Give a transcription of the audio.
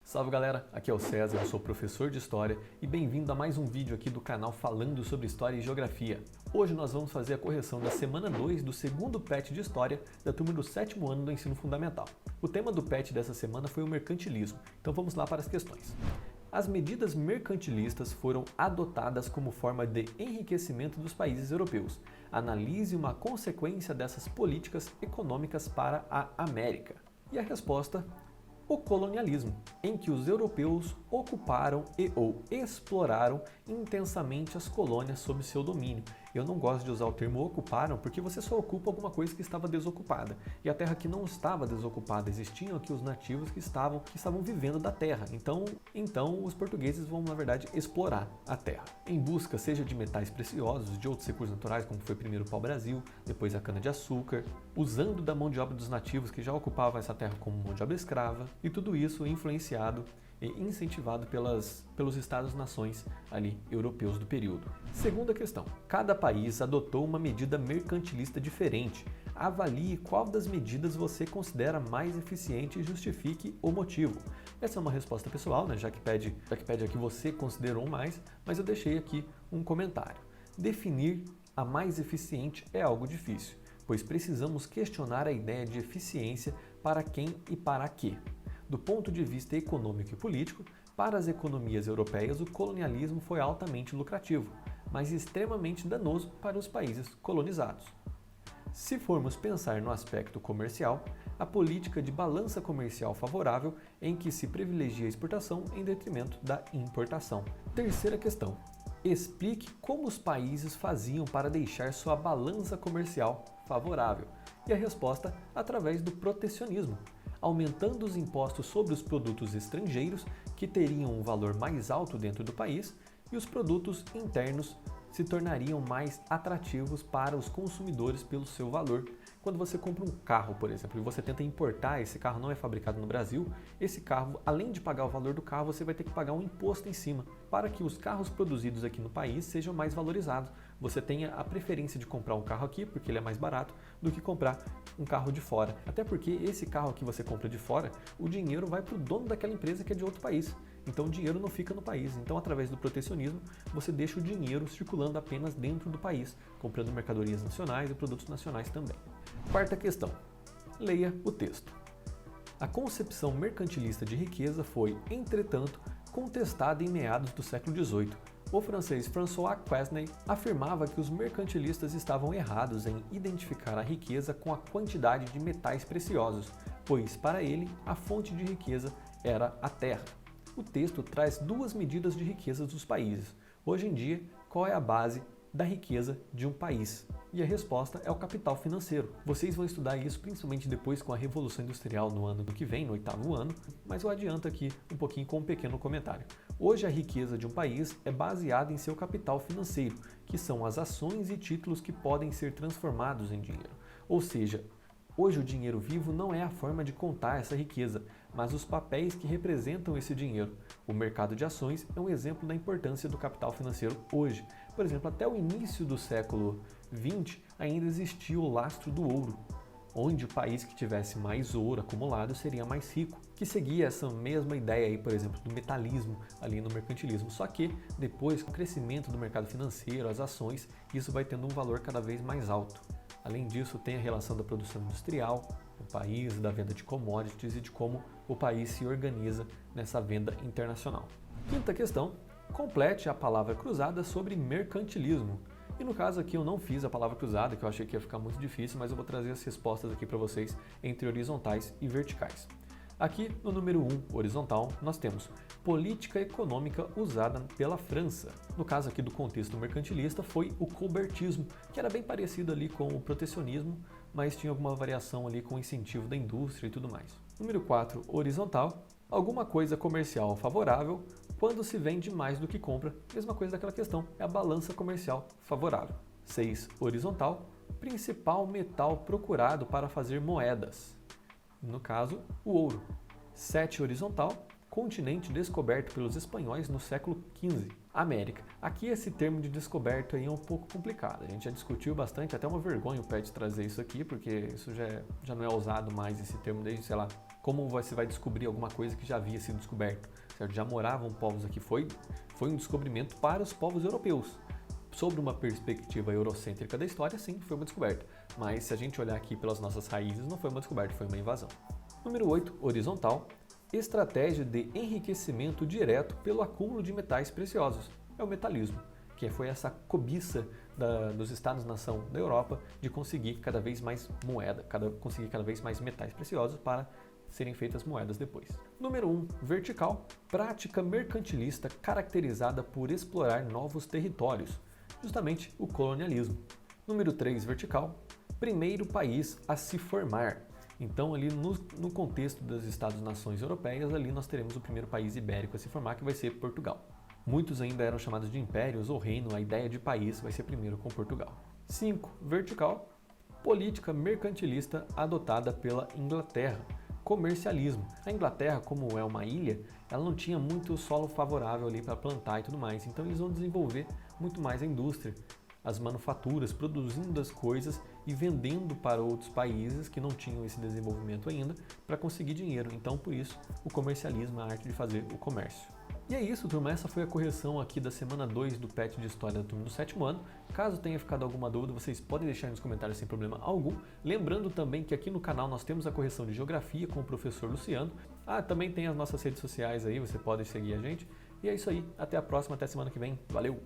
Salve galera, aqui é o César, eu sou professor de História e bem-vindo a mais um vídeo aqui do canal falando sobre História e Geografia. Hoje nós vamos fazer a correção da semana 2 do segundo PET de História da turma do 7º ano do Ensino Fundamental. O tema do PET dessa semana foi o mercantilismo, então vamos lá para as questões. As medidas mercantilistas foram adotadas como forma de enriquecimento dos países europeus. Analise uma consequência dessas políticas econômicas para a América. E a resposta: o colonialismo, em que os europeus ocuparam ou exploraram intensamente as colônias sob seu domínio. Eu não gosto de usar o termo ocuparam porque você só ocupa alguma coisa que estava desocupada. E a terra que não estava desocupada, existiam aqui os nativos que estavam vivendo da terra. Então os portugueses vão, na verdade, explorar a terra. Em busca, seja de metais preciosos, de outros recursos naturais, como foi primeiro o pau-brasil, depois a cana-de-açúcar, usando da mão de obra dos nativos que já ocupavam essa terra como mão de obra escrava, e tudo isso influenciado e incentivado pelos Estados-nações ali europeus do período. Segunda questão: cada país adotou uma medida mercantilista diferente. Avalie qual das medidas você considera mais eficiente e justifique o motivo. Essa é uma resposta pessoal, né? já que pede a que você considerou mais, mas eu deixei aqui um comentário. Definir a mais eficiente é algo difícil, pois precisamos questionar a ideia de eficiência para quem e para quê. Do ponto de vista econômico e político, para as economias europeias o colonialismo foi altamente lucrativo, mas extremamente danoso para os países colonizados. Se formos pensar no aspecto comercial, a política de balança comercial favorável em que se privilegia a exportação em detrimento da importação. Terceira questão: explique como os países faziam para deixar sua balança comercial favorável. E a resposta: através do protecionismo, aumentando os impostos sobre os produtos estrangeiros que teriam um valor mais alto dentro do país, e os produtos internos se tornariam mais atrativos para os consumidores pelo seu valor. Quando você compra um carro, por exemplo, e você tenta importar, esse carro não é fabricado no Brasil, esse carro, além de pagar o valor do carro, você vai ter que pagar um imposto em cima, para que os carros produzidos aqui no país sejam mais valorizados. Você tenha a preferência de comprar um carro aqui, porque ele é mais barato, do que comprar um carro de fora. Até porque esse carro que você compra de fora, o dinheiro vai para o dono daquela empresa que é de outro país. Então o dinheiro não fica no país. Então, através do protecionismo, você deixa o dinheiro circulando apenas dentro do país, comprando mercadorias nacionais e produtos nacionais também. Quarta questão: leia o texto. A concepção mercantilista de riqueza foi, entretanto, contestada em meados do século XVIII. O francês François Quesnay afirmava que os mercantilistas estavam errados em identificar a riqueza com a quantidade de metais preciosos, pois, para ele, a fonte de riqueza era a terra. O texto traz duas medidas de riqueza dos países. Hoje em dia, qual é a base da riqueza de um país? E a resposta é o capital financeiro. Vocês vão estudar isso principalmente depois com a Revolução Industrial no ano que vem, no 8º ano, mas eu adianto aqui um pouquinho com um pequeno comentário. Hoje a riqueza de um país é baseada em seu capital financeiro, que são as ações e títulos que podem ser transformados em dinheiro. Ou seja, hoje o dinheiro vivo não é a forma de contar essa riqueza, mas os papéis que representam esse dinheiro. O mercado de ações é um exemplo da importância do capital financeiro hoje. Por exemplo, até o início do século XX ainda existia o lastro do ouro, onde o país que tivesse mais ouro acumulado seria mais rico, que seguia essa mesma ideia aí, por exemplo, do metalismo ali no mercantilismo. Só que depois, com o crescimento do mercado financeiro, as ações, isso vai tendo um valor cada vez mais alto. Além disso, tem a relação da produção industrial do país, da venda de commodities e de como o país se organiza nessa venda internacional. Quinta questão: complete a palavra cruzada sobre mercantilismo. E no caso aqui eu não fiz a palavra cruzada, que eu achei que ia ficar muito difícil, mas eu vou trazer as respostas aqui para vocês entre horizontais e verticais. Aqui no número 1, horizontal, nós temos política econômica usada pela França. No caso aqui do contexto mercantilista foi o colbertismo, que era bem parecido ali com o protecionismo, mas tinha alguma variação ali com o incentivo da indústria e tudo mais. Número 4, horizontal, alguma coisa comercial favorável quando se vende mais do que compra. Mesma coisa daquela questão, é a balança comercial favorável. 6, horizontal, principal metal procurado para fazer moedas. No caso, o ouro. 7, horizontal, continente descoberto pelos espanhóis no século XV. América. Aqui esse termo de descoberto aí é um pouco complicado. A gente já discutiu bastante, até uma vergonha o PET trazer isso aqui, porque isso já não é usado mais esse termo desde, sei lá, como você vai descobrir alguma coisa que já havia sido descoberto, certo? Já moravam povos aqui, foi um descobrimento para os povos europeus. Sobre uma perspectiva eurocêntrica da história, sim, foi uma descoberta. Mas se a gente olhar aqui pelas nossas raízes, não foi uma descoberta, foi uma invasão. Número 8, horizontal. Estratégia de enriquecimento direto pelo acúmulo de metais preciosos. É o metalismo, que foi essa cobiça dos Estados-nação da Europa de conseguir cada vez mais moeda, conseguir cada vez mais metais preciosos para serem feitas moedas depois. Número 1, vertical. Prática mercantilista caracterizada por explorar novos territórios. Justamente o colonialismo. Número 3, vertical, primeiro país a se formar. Então, ali no contexto das Estados-nações europeias, ali nós teremos o primeiro país ibérico a se formar, que vai ser Portugal. Muitos ainda eram chamados de impérios ou reino, a ideia de país vai ser primeiro com Portugal. 5, vertical, política mercantilista adotada pela Inglaterra. Comercialismo. A Inglaterra, como é uma ilha, ela não tinha muito solo favorável ali para plantar e tudo mais, então eles vão desenvolver muito mais a indústria, as manufaturas, produzindo as coisas e vendendo para outros países que não tinham esse desenvolvimento ainda para conseguir dinheiro. Então, por isso, o comercialismo é a arte de fazer o comércio. E é isso, turma. Essa foi a correção aqui da semana 2 do PET de História da turma do 7º ano. Caso tenha ficado alguma dúvida, vocês podem deixar nos comentários sem problema algum. Lembrando também que aqui no canal nós temos a correção de Geografia com o professor Luciano. Também tem as nossas redes sociais aí, você pode seguir a gente. E é isso aí. Até a próxima, até semana que vem. Valeu!